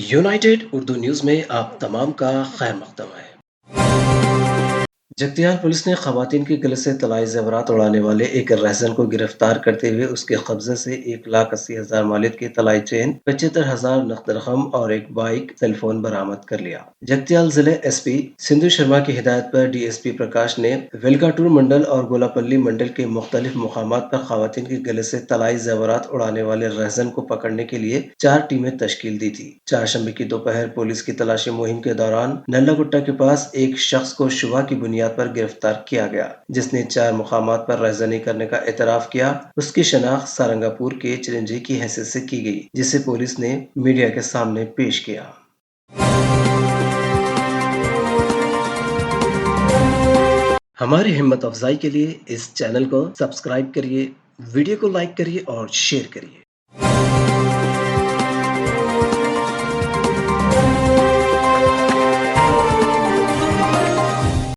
United Urdu news में आप तमाम का खैर मकदम है। जगतियाल पुलिस ने खवातीन की गले से तलाई जेवरात उड़ाने वाले एक रहसन को गिरफ्तार करते हुए उसके कब्जे से 1,80,000 मालियत की तलाई चेन, 75,000 नकद रकम और एक बाइक टेलीफोन बरामद कर लिया। जगतियाल जिले एसपी सिंधु शर्मा की हिदायत पर डीएसपी प्रकाश ने वेलकाटूर मंडल और गोलापल्ली मंडल के मुख्तलिफ मुकामात पर खवातीन के गले से तलाई जेवरात उड़ाने वाले रहसन को पकड़ने के लिए 4 टीमें तश्कील दी थी। चारशंबे की दोपहर पुलिस की तलाशी मुहिम के दौरान नल्ला गुट्टा के पास एक शख्स को शुबा की बुनियाद पर गिरफ्तार किया गया, जिसने 4 मुकामात पर रहजनी करने का एतराफ किया। उसकी शनाख्त सारंगापुर के चिरंजी की हैसियत से की गई, जिसे पुलिस ने मीडिया के सामने पेश किया। हमारी हिम्मत अफजाई के लिए इस चैनल को सब्सक्राइब करिए, वीडियो को लाइक करिए और शेयर करिए।